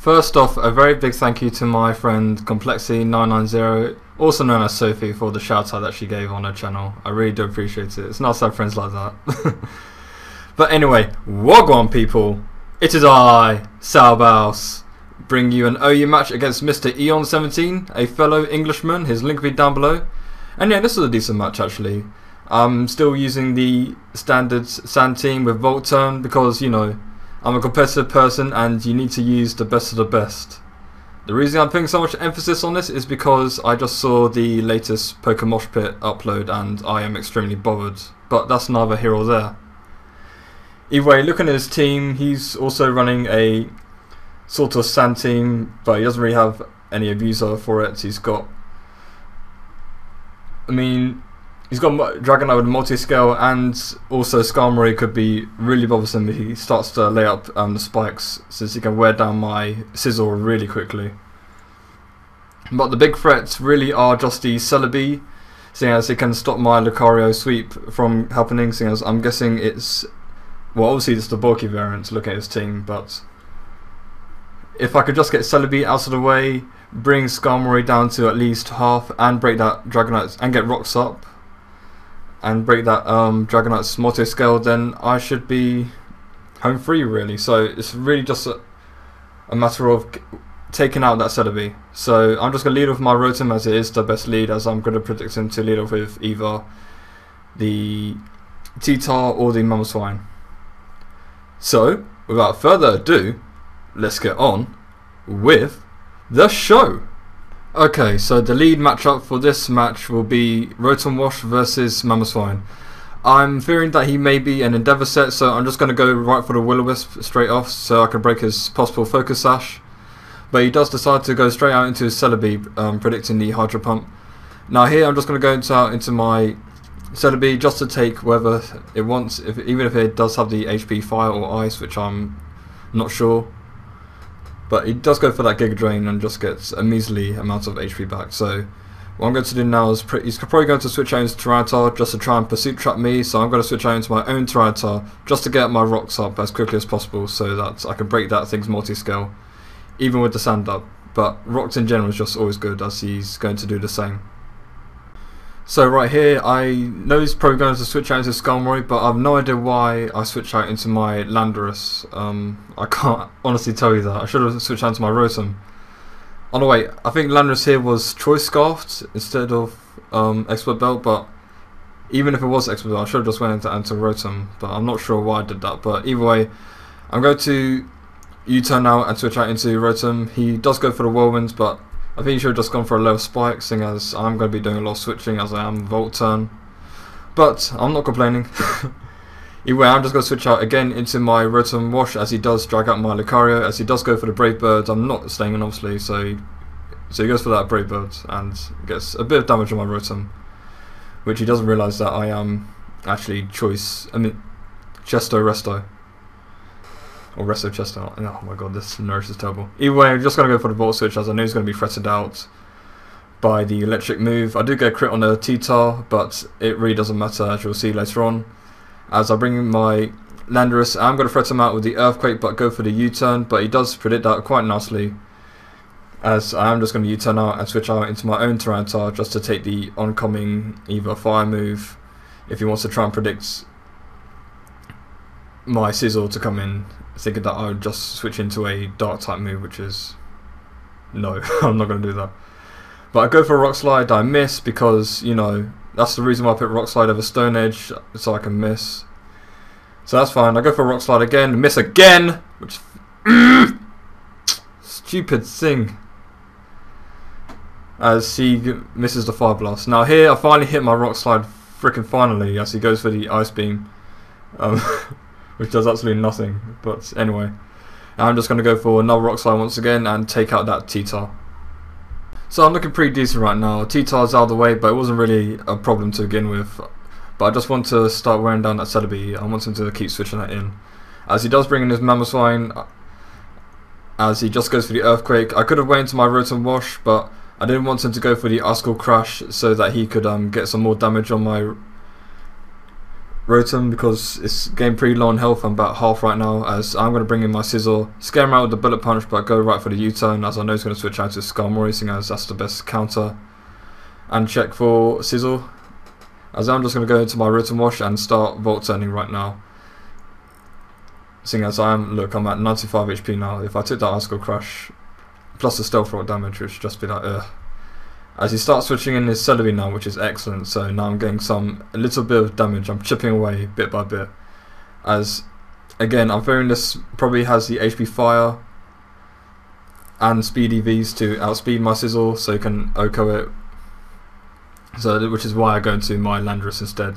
First off, a very big thank you to my friend Complexi990, also known as Sophie, for the shout out that she gave on her channel. I really do appreciate it. It's nice to have friends like that. But anyway, wagwan people, it is I, Salbaus, bring you an OU match against Mr. Eon17, a fellow Englishman. His link will be down below. And yeah, this was a decent match actually. I'm still using the standard sand team with Volt Turn because, you know, I'm a competitive person and you need to use the best of the best. The reason I'm putting so much emphasis on this is because I just saw the latest Pokemosh Pit upload and I am extremely bothered. But that's neither here or there. Either way, looking at his team, he's also running a sort of sand team, but he doesn't really have any abuser for it. He's got, he's got Dragonite with multi-scale, and also Skarmory could be really bothersome if he starts to lay up the spikes, since he can wear down my Sizzle really quickly. But the big threats really are just the Celebi, seeing as it can stop my Lucario sweep from happening, seeing as I'm guessing it's, well, obviously it's the bulky variant looking at his team, but if I could just get Celebi out of the way, bring Skarmory down to at least half, and break that Dragonite and get rocks up, and break that Dragonite's multi-scale, then I should be home free really. So it's really just a matter of taking out that Celebi. So I'm just going to lead off my Rotom as it is the best lead, as I'm going to predict him to lead off with either the T-Tar or the Mamoswine. So without further ado, let's get on with the show. Okay, so the lead matchup for this match will be Rotom Wash versus Mamoswine. I'm fearing that he may be an Endeavour set, so I'm just going to go right for the Will-O-Wisp straight off so I can break his possible Focus Sash. But he does decide to go straight out into his Celebi, predicting the Hydro Pump. Now here I'm just going to go into my Celebi just to take whether it wants, even if it does have the HP Fire or Ice, which I'm not sure. But he does go for that Giga Drain and just gets a measly amount of HP back. So what I'm going to do now is he's probably going to switch out into Tyranitar just to try and Pursuit Trap me. So I'm going to switch out into my own Tyranitar just to get my rocks up as quickly as possible so that I can break that thing's multi-scale, even with the sand up. But rocks in general is just always good, as he's going to do the same. So right here, I know he's probably going to switch out into Skarmory, but I have no idea why I switched out into my Landorus. I can't honestly tell you that. I should have switched out into my Rotom. Oh no, wait, I think Landorus here was Choice Scarfed instead of Expert Belt, but even if it was Expert Belt, I should have just went into Rotom, but I'm not sure why I did that. But either way, I'm going to U-turn now and switch out into Rotom. He does go for the Whirlwinds, but I think he should have just gone for a lower spike, seeing as I'm going to be doing a lot of switching as I am Volt Turn. But I'm not complaining. Either way, I'm just going to switch out again into my Rotom Wash as he does drag out my Lucario, as he does go for the Brave Bird. I'm not staying in obviously, so he goes for that Brave Bird and gets a bit of damage on my Rotom, which he doesn't realise that I am actually Chesto Resto. Or Resto Chester. Oh my god, this nourish is terrible. Either way, I'm just going to go for the Volt Switch as I know he's going to be threatened out by the electric move. I do get a crit on the T-Tar, but it really doesn't matter, as you'll see later on. As I bring in my Landorus, I'm going to threaten him out with the Earthquake, but go for the U-turn. But he does predict that quite nicely, as I am just going to U-turn out and switch out into my own Tyranitar just to take the oncoming either Fire move if he wants to try and predict my Sizzle to come in, thinking that I would just switch into a Dark type move, which is no, I'm not going to do that. But I go for a Rock Slide, I miss because, you know, that's the reason why I put Rock Slide over Stone Edge, so I can miss. So that's fine. I go for a Rock Slide again, miss again, which stupid thing. As he misses the Fire Blast. Now here I finally hit my Rock Slide, freaking finally, as he goes for the Ice Beam. Which does absolutely nothing, but anyway. I'm just going to go for another Rock Slide once again and take out that T-Tar. So I'm looking pretty decent right now. T-Tar's out of the way, but it wasn't really a problem to begin with. But I just want to start wearing down that Celebi. I want him to keep switching that in. As he does bring in his Mamoswine, as he just goes for the Earthquake. I could have waited into my Rotom Wash, but I didn't want him to go for the Ice Crash so that he could get some more damage on my Rotom because it's getting pretty low on health. I'm about half right now, as I'm going to bring in my Scizor, scare him out with the Bullet Punch, but go right for the U-turn, as I know he's going to switch out to Skarmory, seeing as that's the best counter. And check for Scizor, as I'm just going to go into my Rotom Wash and start Volt Turning right now. Seeing as I'm at 95 HP now. If I took that Icicle Crush plus the Stealth Rock damage, which would just be like ugh. As he starts switching in his Celebi now, which is excellent, so now I'm getting a little bit of damage. I'm chipping away bit by bit. As, again, I'm fearing this probably has the HP Fire and Speed EVs to outspeed my Scizor, so you can OHKO it. So, which is why I go into my Landorus instead.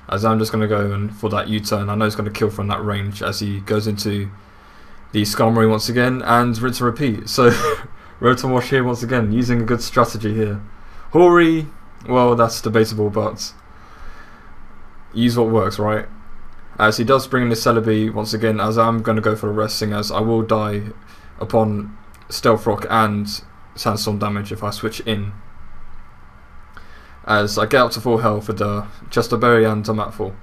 As I'm just going to go in for that U-turn. I know it's going to kill from that range as he goes into the Skarmory once again, and rinse and repeat. So, Rotom Wash here once again, using a good strategy here. Hori, well, that's debatable, but use what works, right? As he does bring in the Celebi once again, as I'm going to go for the rest, seeing as I will die upon Stealth Rock and Sandstorm damage if I switch in. As I get up to full health with the Chester Berry and I'm at full.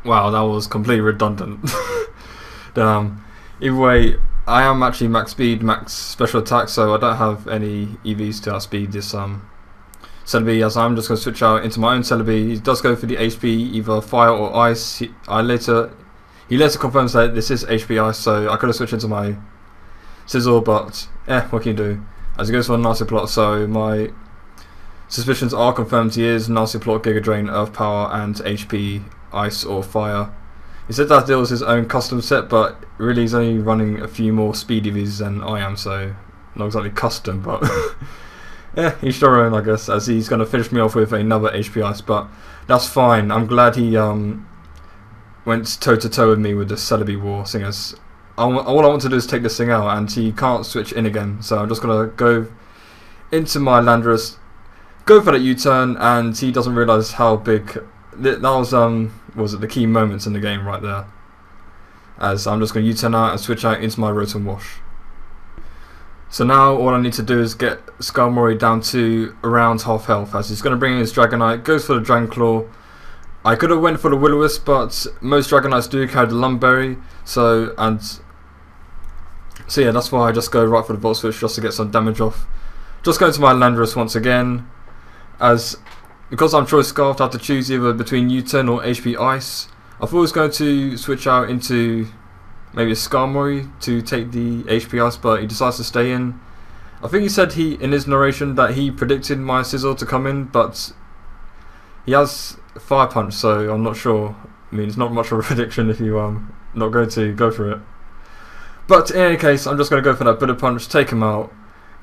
Wow, that was completely redundant. Damn. Either way, I am actually max speed, max special attack, so I don't have any EVs to outspeed this Celebi, as I'm just going to switch out into my own Celebi. He does go for the HP, either fire or ice. He later confirms that this is HP ice, so I could have switched into my Scizor, but what can you do? As he goes for a Nasty Plot, so my suspicions are confirmed. He is Nasty Plot, Giga Drain, Earth Power, and HP ice or fire. He said that deals his own custom set, but really he's only running a few more speed EVs than I am, so not exactly custom, but each their own, I guess, as he's going to finish me off with another HP Ice, but that's fine. I'm glad he went toe to toe with me with the Celebi War, seeing as all I want to do is take this thing out, and he can't switch in again, so I'm just going to go into my Landorus, go for that U-turn, and he doesn't realise how big that was it the key moments in the game right there. As I'm just going to U-turn out and switch out into my Rotom Wash. So now all I need to do is get Skarmory down to around half health, as he's going to bring in his Dragonite, goes for the Dragon Claw. I could have went for the Will-O-Wisp, but most Dragonites do carry the Lum Berry, so yeah, that's why I just go right for the Volt Switch just to get some damage off. Just going to my Landorus once again, as because I'm Choice Scarfed, I have to choose either between U-turn or HP Ice. I thought I was going to switch out into maybe a Skarmory to take the HP Ice, but he decides to stay in. I think he said in his narration that he predicted my Scizor to come in, but he has Fire Punch, so I'm not sure. I mean, it's not much of a prediction if you not going to go for it. But in any case, I'm just going to go for that Bullet Punch, take him out,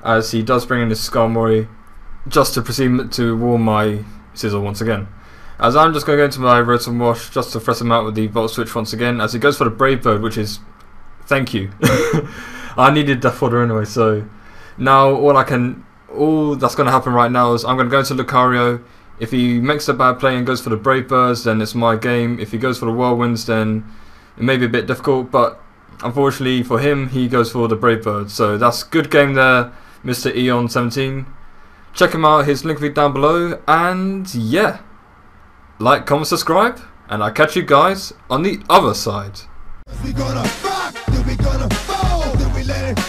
as he does bring in his Skarmory, just to proceed to warn my Scizor once again. As I'm just going to go into my Rotom Wash just to press him out with the Volt Switch once again, as he goes for the Brave Bird, which is thank you. I needed that fodder anyway, so now all that's going to happen right now is I'm going to go into Lucario. If he makes a bad play and goes for the Brave Birds, then it's my game. If he goes for the Whirlwinds, then it may be a bit difficult, but unfortunately for him, he goes for the Brave Birds. So that's good game there, Mr. Eon17. Check him out, his link will be down below, and yeah, like, comment, subscribe, and I'll catch you guys on the other side. We gonna rock, then we gonna fall, then we let it